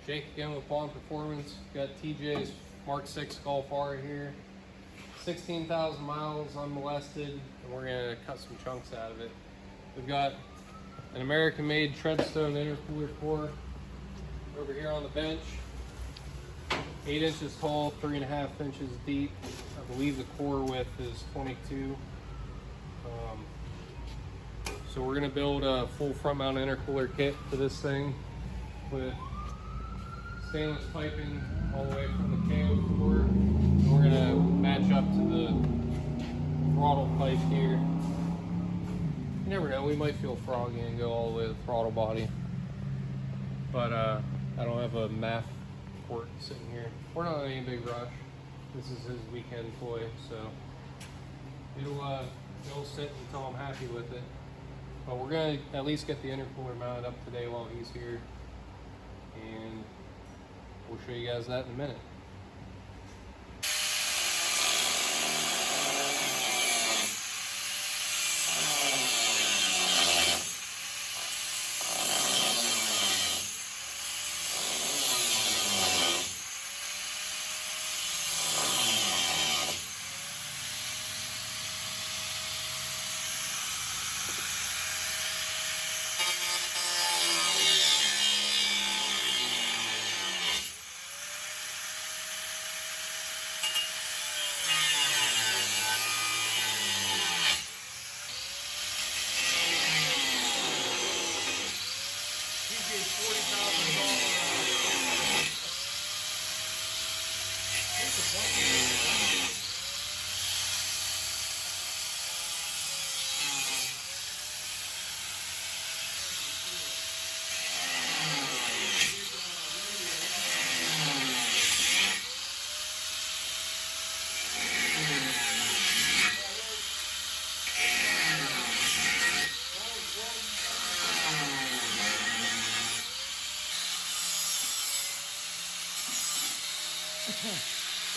Jake again with Baun Performance. Got TJ's Mk6 Golf R here. 16,000 miles unmolested, and we're gonna cut some chunks out of it. We've got an American-made Treadstone intercooler core over here on the bench. 8 inches tall, 3.5 inches deep. I believe the core width is 22. So we're gonna build a full front mount intercooler kit for this thing with stainless piping all the way from the KO core. And we're gonna match up to the throttle pipe here. You never know, we might feel froggy and go all the way to the throttle body. But I don't have a MAF port sitting here. We're not in any big rush. This is his weekend toy, so it'll sit until I'm happy with it. But we're gonna at least get the intercooler mounted up today while he's here, and we'll show you guys that in a minute.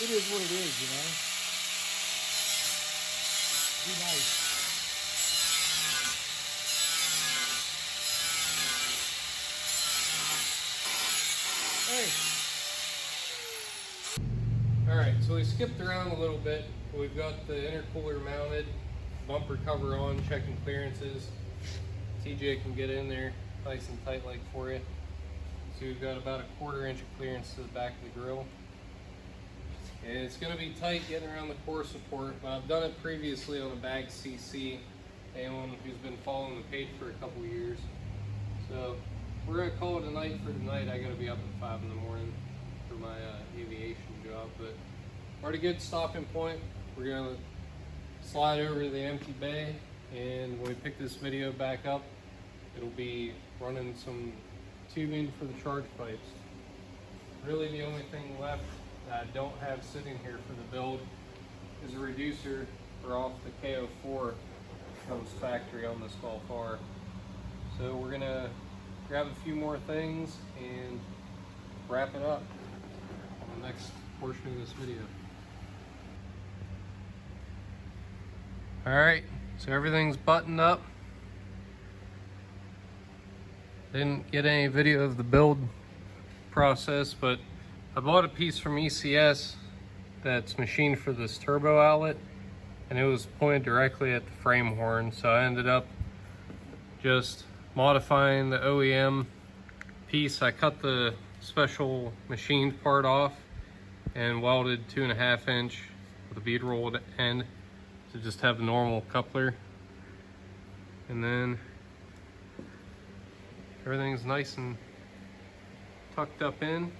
It is what it is, you know. Be nice. Hey. All right, so we skipped around a little bit. We've got the intercooler mounted, bumper cover on, checking clearances. TJ can get in there nice and tight like for you. So we've got about a 1/4 inch of clearance to the back of the grill. And it's going to be tight getting around the core support, but I've done it previously on a bag CC, anyone who's been following the page for a couple years. So we're going to call it a night for tonight. I got to be up at 5 in the morning for my aviation job, but we're at a good stopping point. We're going to slide over to the empty bay, and when we pick this video back up, it'll be running some tubing for the charge pipes. Really the only thing left that I don't have sitting here for the build is a reducer for off the KO4 comes factory on this Golf R. So we're gonna grab a few more things and wrap it up on the next portion of this video. Alright, so everything's buttoned up. Didn't get any video of the build process, but I bought a piece from ECS that's machined for this turbo outlet, and it was pointed directly at the frame horn, so I ended up just modifying the OEM piece. I cut the special machined part off and welded 2.5 inch with a bead rolled end to just have the normal coupler, and then everything's nice and tucked up in.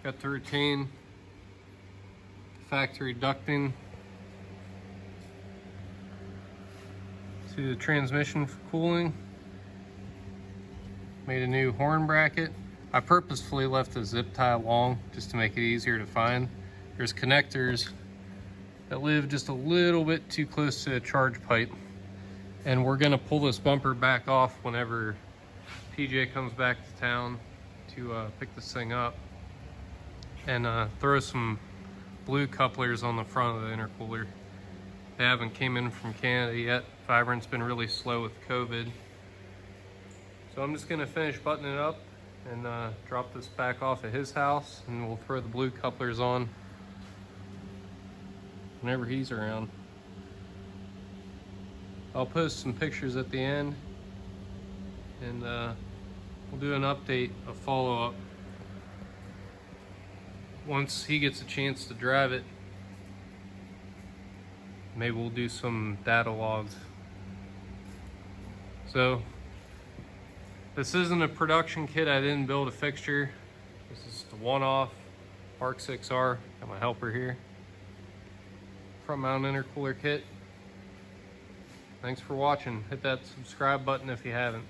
Got to retain factory ducting to the transmission for cooling. Made a new horn bracket. I purposefully left the zip tie long just to make it easier to find. There's connectors that live just a little bit too close to a charge pipe, and we're gonna pull this bumper back off whenever TJ comes back to town to pick this thing up, and throw some blue couplers on the front of the intercooler. They haven't came in from Canada yet. Vibrant's been really slow with COVID, So I'm just gonna finish buttoning it up and drop this back off at his house, and we'll throw the blue couplers on whenever he's around. I'll post some pictures at the end, and we'll do an update, a follow-up, once he gets a chance to drive it. Maybe we'll do some data logs. So this isn't a production kit. I didn't build a fixture. This is the one-off Mk6 R. Got my helper here. Front mount intercooler kit. Thanks for watching. Hit that subscribe button if you haven't.